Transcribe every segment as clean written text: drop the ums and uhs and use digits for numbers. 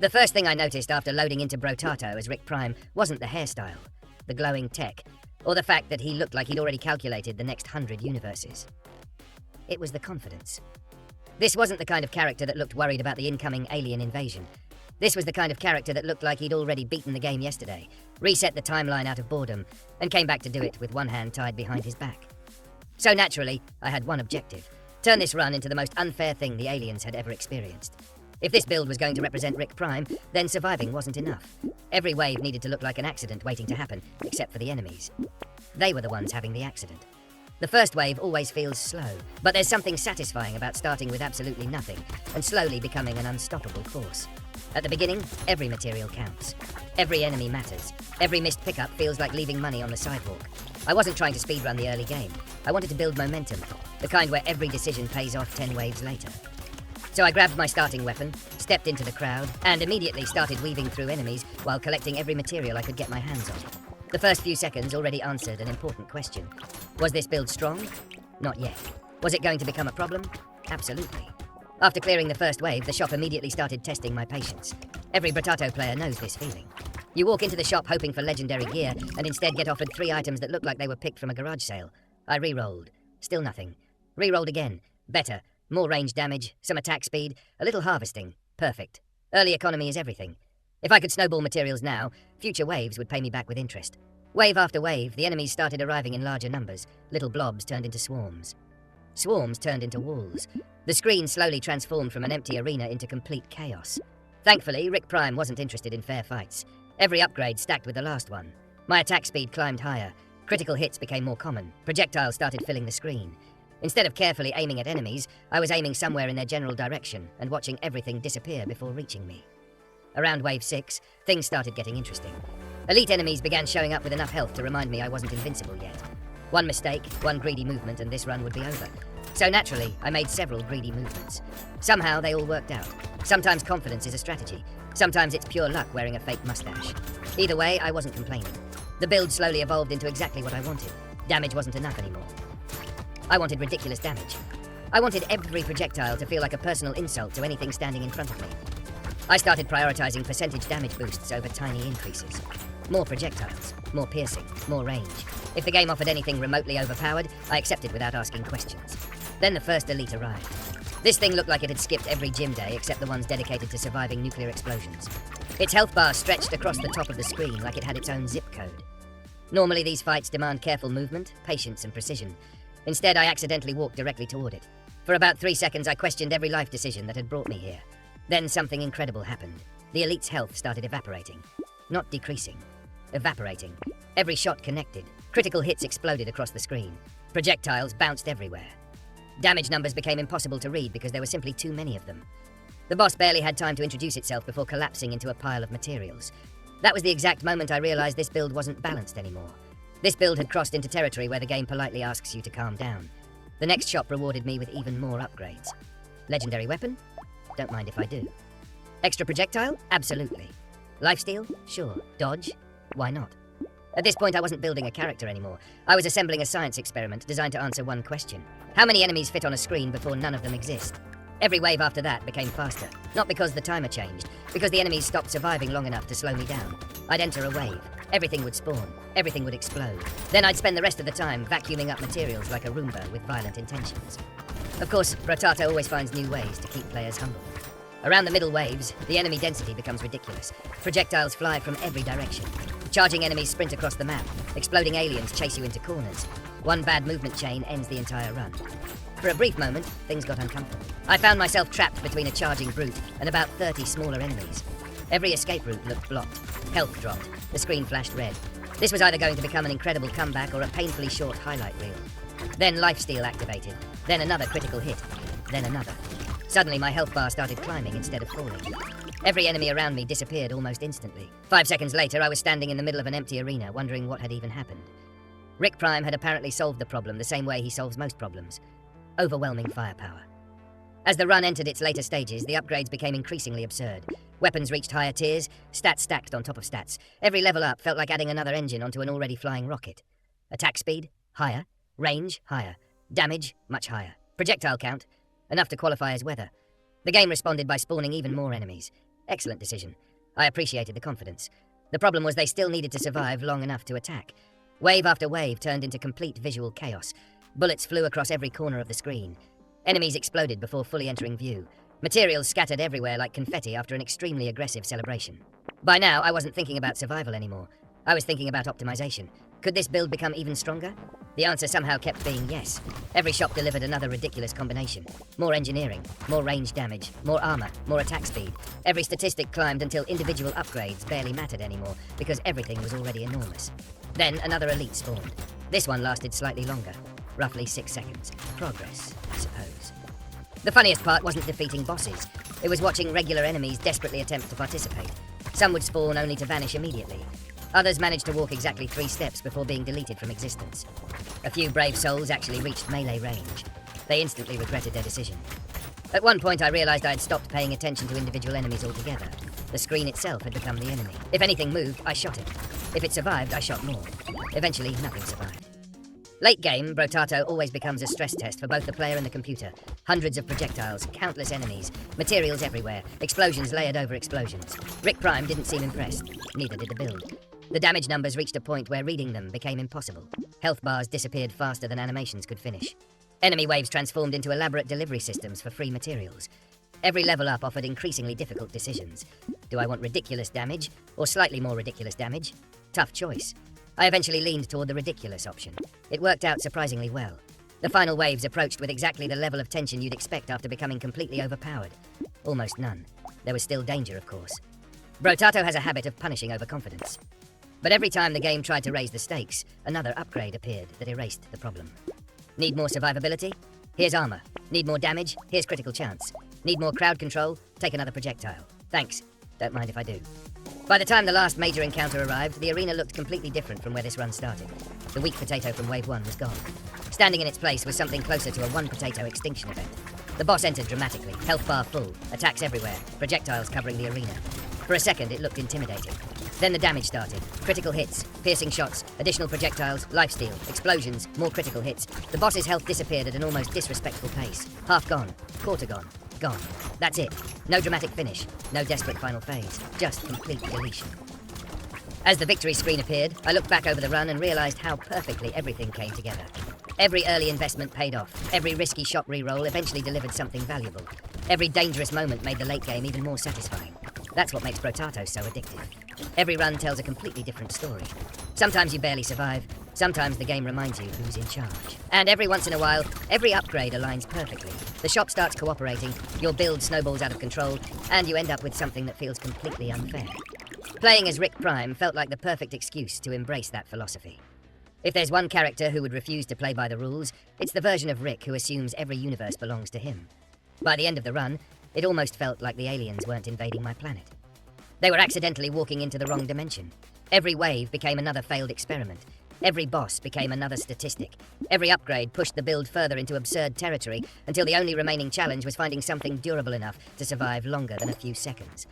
The first thing I noticed after loading into Brotato as Rick Prime wasn't the hairstyle, the glowing tech, or the fact that he looked like he'd already calculated the next 100 universes. It was the confidence. This wasn't the kind of character that looked worried about the incoming alien invasion. This was the kind of character that looked like he'd already beaten the game yesterday, reset the timeline out of boredom, and came back to do it with one hand tied behind his back. So naturally, I had one objective: turn this run into the most unfair thing the aliens had ever experienced. If this build was going to represent Rick Prime, then surviving wasn't enough. Every wave needed to look like an accident waiting to happen, except for the enemies. They were the ones having the accident. The first wave always feels slow, but there's something satisfying about starting with absolutely nothing and slowly becoming an unstoppable force. At the beginning, every material counts. Every enemy matters. Every missed pickup feels like leaving money on the sidewalk. I wasn't trying to speedrun the early game. I wanted to build momentum, the kind where every decision pays off 10 waves later. So I grabbed my starting weapon, stepped into the crowd, and immediately started weaving through enemies while collecting every material I could get my hands on. The first few seconds already answered an important question. Was this build strong? Not yet. Was it going to become a problem? Absolutely. After clearing the first wave, the shop immediately started testing my patience. Every Brotato player knows this feeling. You walk into the shop hoping for legendary gear and instead get offered 3 items that look like they were picked from a garage sale. I re-rolled. Still nothing. Re-rolled again. Better. More range damage, some attack speed, a little harvesting. Perfect. Early economy is everything. If I could snowball materials now, future waves would pay me back with interest. Wave after wave, the enemies started arriving in larger numbers. Little blobs turned into swarms. Swarms turned into walls. The screen slowly transformed from an empty arena into complete chaos. Thankfully, Rick Prime wasn't interested in fair fights. Every upgrade stacked with the last one. My attack speed climbed higher. Critical hits became more common. Projectiles started filling the screen. Instead of carefully aiming at enemies, I was aiming somewhere in their general direction and watching everything disappear before reaching me. Around wave 6, things started getting interesting. Elite enemies began showing up with enough health to remind me I wasn't invincible yet. One mistake, one greedy movement, and this run would be over. So naturally, I made several greedy movements. Somehow they all worked out. Sometimes confidence is a strategy. Sometimes it's pure luck wearing a fake mustache. Either way, I wasn't complaining. The build slowly evolved into exactly what I wanted. Damage wasn't enough anymore. I wanted ridiculous damage. I wanted every projectile to feel like a personal insult to anything standing in front of me. I started prioritizing percentage damage boosts over tiny increases. More projectiles, more piercing, more range. If the game offered anything remotely overpowered, I accepted without asking questions. Then the first elite arrived. This thing looked like it had skipped every gym day except the ones dedicated to surviving nuclear explosions. Its health bar stretched across the top of the screen like it had its own zip code. Normally these fights demand careful movement, patience and precision. Instead, I accidentally walked directly toward it. For about 3 seconds, I questioned every life decision that had brought me here. Then something incredible happened. The elite's health started evaporating. Not decreasing. Evaporating. Every shot connected. Critical hits exploded across the screen. Projectiles bounced everywhere. Damage numbers became impossible to read because there were simply too many of them. The boss barely had time to introduce itself before collapsing into a pile of materials. That was the exact moment I realized this build wasn't balanced anymore. This build had crossed into territory where the game politely asks you to calm down. The next shop rewarded me with even more upgrades. Legendary weapon? Don't mind if I do. Extra projectile? Absolutely. Lifesteal? Sure. Dodge? Why not? At this point, I wasn't building a character anymore. I was assembling a science experiment designed to answer one question. How many enemies fit on a screen before none of them exist? Every wave after that became faster. Not because the timer changed, because the enemies stopped surviving long enough to slow me down. I'd enter a wave. Everything would spawn. Everything would explode. Then I'd spend the rest of the time vacuuming up materials like a Roomba with violent intentions. Of course, Brotato always finds new ways to keep players humble. Around the middle waves, the enemy density becomes ridiculous. Projectiles fly from every direction. Charging enemies sprint across the map. Exploding aliens chase you into corners. One bad movement chain ends the entire run. For a brief moment, things got uncomfortable. I found myself trapped between a charging brute and about 30 smaller enemies. Every escape route looked blocked. Health dropped. The screen flashed red. This was either going to become an incredible comeback or a painfully short highlight reel. Then lifesteal activated. Then another critical hit. Then another. Suddenly my health bar started climbing instead of falling. Every enemy around me disappeared almost instantly. 5 seconds later, I was standing in the middle of an empty arena, wondering what had even happened. Rick Prime had apparently solved the problem the same way he solves most problems. Overwhelming firepower. As the run entered its later stages, the upgrades became increasingly absurd. Weapons reached higher tiers, stats stacked on top of stats. Every level up felt like adding another engine onto an already flying rocket. Attack speed? Higher. Range? Higher. Damage? Much higher. Projectile count? Enough to qualify as weather. The game responded by spawning even more enemies. Excellent decision. I appreciated the confidence. The problem was they still needed to survive long enough to attack. Wave after wave turned into complete visual chaos. Bullets flew across every corner of the screen. Enemies exploded before fully entering view. Materials scattered everywhere like confetti after an extremely aggressive celebration. By now, I wasn't thinking about survival anymore. I was thinking about optimization. Could this build become even stronger? The answer somehow kept being yes. Every shop delivered another ridiculous combination. More engineering, more range damage, more armor, more attack speed. Every statistic climbed until individual upgrades barely mattered anymore because everything was already enormous. Then another elite spawned. This one lasted slightly longer, roughly 6 seconds. Progress, I suppose. The funniest part wasn't defeating bosses. It was watching regular enemies desperately attempt to participate. Some would spawn only to vanish immediately. Others managed to walk exactly 3 steps before being deleted from existence. A few brave souls actually reached melee range. They instantly regretted their decision. At one point I realized I had stopped paying attention to individual enemies altogether. The screen itself had become the enemy. If anything moved, I shot it. If it survived, I shot more. Eventually, nothing survived. Late game, Brotato always becomes a stress test for both the player and the computer. Hundreds of projectiles, countless enemies, materials everywhere, explosions layered over explosions. Rick Prime didn't seem impressed. Neither did the build. The damage numbers reached a point where reading them became impossible. Health bars disappeared faster than animations could finish. Enemy waves transformed into elaborate delivery systems for free materials. Every level up offered increasingly difficult decisions. Do I want ridiculous damage, or slightly more ridiculous damage? Tough choice. I eventually leaned toward the ridiculous option. It worked out surprisingly well. The final waves approached with exactly the level of tension you'd expect after becoming completely overpowered. Almost none. There was still danger, of course. Brotato has a habit of punishing overconfidence. But every time the game tried to raise the stakes, another upgrade appeared that erased the problem. Need more survivability? Here's armor. Need more damage? Here's critical chance. Need more crowd control? Take another projectile. Thanks. Don't mind if I do. By the time the last major encounter arrived, the arena looked completely different from where this run started. The weak potato from Wave 1 was gone. Standing in its place was something closer to a one-potato extinction event. The boss entered dramatically, health bar full, attacks everywhere, projectiles covering the arena. For a second, it looked intimidating. Then the damage started. Critical hits, piercing shots, additional projectiles, lifesteal, explosions, more critical hits. The boss's health disappeared at an almost disrespectful pace. Half gone, quarter gone, gone. That's it. No dramatic finish, no desperate final phase, just complete deletion. As the victory screen appeared, I looked back over the run and realized how perfectly everything came together. Every early investment paid off. Every risky shot reroll eventually delivered something valuable. Every dangerous moment made the late game even more satisfying. That's what makes Brotato so addictive. Every run tells a completely different story. Sometimes you barely survive, sometimes the game reminds you who's in charge. And every once in a while, every upgrade aligns perfectly. The shop starts cooperating, your build snowballs out of control, and you end up with something that feels completely unfair. Playing as Rick Prime felt like the perfect excuse to embrace that philosophy. If there's one character who would refuse to play by the rules, it's the version of Rick who assumes every universe belongs to him. By the end of the run, it almost felt like the aliens weren't invading my planet. They were accidentally walking into the wrong dimension. Every wave became another failed experiment. Every boss became another statistic. Every upgrade pushed the build further into absurd territory until the only remaining challenge was finding something durable enough to survive longer than a few seconds.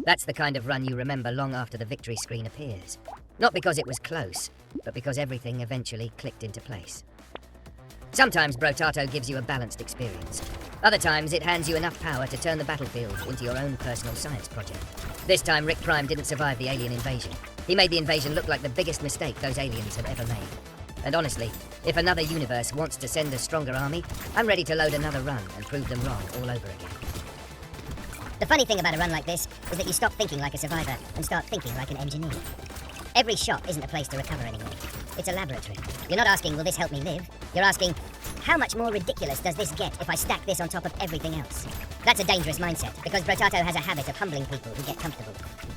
That's the kind of run you remember long after the victory screen appears. Not because it was close, but because everything eventually clicked into place. Sometimes Brotato gives you a balanced experience. Other times it hands you enough power to turn the battlefield into your own personal science project. This time Rick Prime didn't survive the alien invasion. He made the invasion look like the biggest mistake those aliens had ever made. And honestly, if another universe wants to send a stronger army, I'm ready to load another run and prove them wrong all over again. The funny thing about a run like this is that you stop thinking like a survivor and start thinking like an engineer. Every shop isn't a place to recover anymore. It's a laboratory. You're not asking, will this help me live? You're asking, how much more ridiculous does this get if I stack this on top of everything else? That's a dangerous mindset, because Brotato has a habit of humbling people who get comfortable.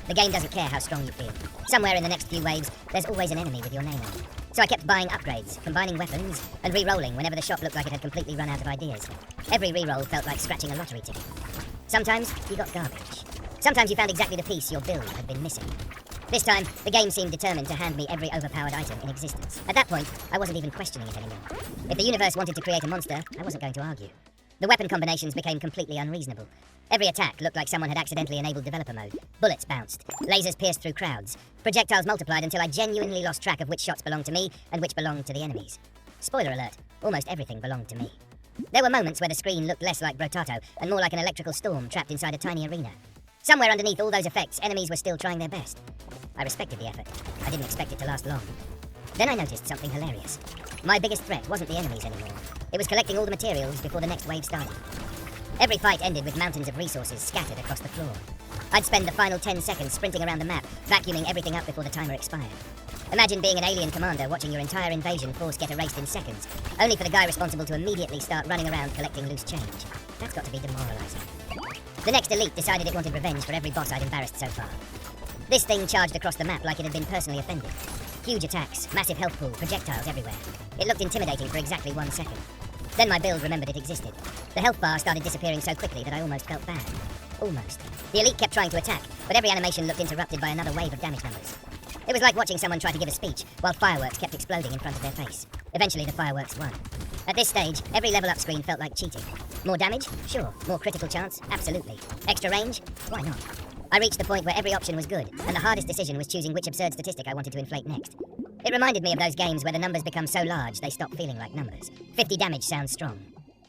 The game doesn't care how strong you feel. Somewhere in the next few waves, there's always an enemy with your name on it. So I kept buying upgrades, combining weapons, and re-rolling whenever the shop looked like it had completely run out of ideas. Every re-roll felt like scratching a lottery ticket. Sometimes you got garbage. Sometimes you found exactly the piece your build had been missing. This time, the game seemed determined to hand me every overpowered item in existence. At that point, I wasn't even questioning it anymore. If the universe wanted to create a monster, I wasn't going to argue. The weapon combinations became completely unreasonable. Every attack looked like someone had accidentally enabled developer mode. Bullets bounced. Lasers pierced through crowds. Projectiles multiplied until I genuinely lost track of which shots belonged to me and which belonged to the enemies. Spoiler alert, almost everything belonged to me. There were moments where the screen looked less like Brotato and more like an electrical storm trapped inside a tiny arena. Somewhere underneath all those effects, enemies were still trying their best. I respected the effort. I didn't expect it to last long. Then I noticed something hilarious. My biggest threat wasn't the enemies anymore. It was collecting all the materials before the next wave started. Every fight ended with mountains of resources scattered across the floor. I'd spend the final 10 seconds sprinting around the map, vacuuming everything up before the timer expired. Imagine being an alien commander watching your entire invasion force get erased in seconds, only for the guy responsible to immediately start running around collecting loose change. That's got to be demoralizing. The next elite decided it wanted revenge for every boss I'd embarrassed so far. This thing charged across the map like it had been personally offended. Huge attacks, massive health pool, projectiles everywhere. It looked intimidating for exactly 1 second. Then my build remembered it existed. The health bar started disappearing so quickly that I almost felt bad. Almost. The elite kept trying to attack, but every animation looked interrupted by another wave of damage numbers. It was like watching someone try to give a speech while fireworks kept exploding in front of their face. Eventually the fireworks won. At this stage, every level up screen felt like cheating. More damage? Sure. More critical chance? Absolutely. Extra range? Why not? I reached the point where every option was good, and the hardest decision was choosing which absurd statistic I wanted to inflate next. It reminded me of those games where the numbers become so large they stop feeling like numbers. 50 damage sounds strong.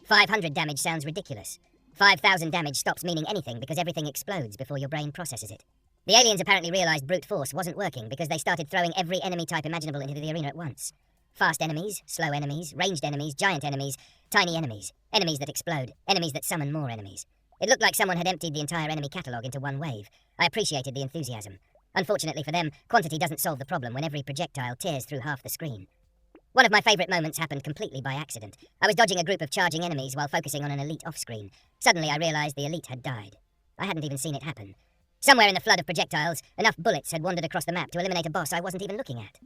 500 damage sounds ridiculous. 5,000 damage stops meaning anything because everything explodes before your brain processes it. The aliens apparently realized brute force wasn't working because they started throwing every enemy type imaginable into the arena at once. Fast enemies, slow enemies, ranged enemies, giant enemies, tiny enemies, enemies that explode, enemies that summon more enemies. It looked like someone had emptied the entire enemy catalogue into one wave. I appreciated the enthusiasm. Unfortunately for them, quantity doesn't solve the problem when every projectile tears through half the screen. One of my favourite moments happened completely by accident. I was dodging a group of charging enemies while focusing on an elite off-screen. Suddenly I realised the elite had died. I hadn't even seen it happen. Somewhere in the flood of projectiles, enough bullets had wandered across the map to eliminate a boss I wasn't even looking at.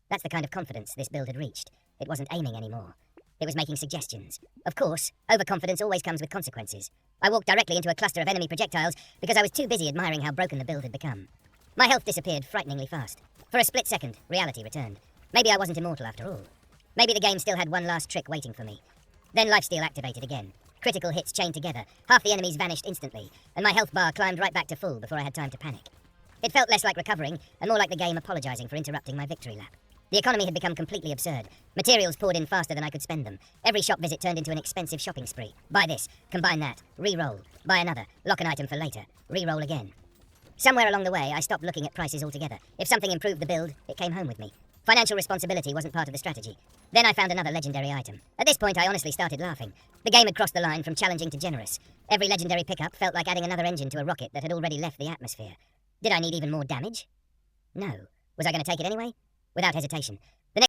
That's the kind of confidence this build had reached. It wasn't aiming anymore. It was making suggestions. Of course, overconfidence always comes with consequences. I walked directly into a cluster of enemy projectiles because I was too busy admiring how broken the build had become. My health disappeared frighteningly fast. For a split second, reality returned. Maybe I wasn't immortal after all. Maybe the game still had one last trick waiting for me. Then lifesteal activated again. Critical hits chained together. Half the enemies vanished instantly, and my health bar climbed right back to full before I had time to panic. It felt less like recovering, and more like the game apologising for interrupting my victory lap. The economy had become completely absurd. Materials poured in faster than I could spend them. Every shop visit turned into an expensive shopping spree. Buy this, combine that, re-roll. Buy another, lock an item for later, re-roll again. Somewhere along the way, I stopped looking at prices altogether. If something improved the build, it came home with me. Financial responsibility wasn't part of the strategy. Then I found another legendary item. At this point, I honestly started laughing. The game had crossed the line from challenging to generous. Every legendary pickup felt like adding another engine to a rocket that had already left the atmosphere. Did I need even more damage? No. Was I going to take it anyway? Without hesitation,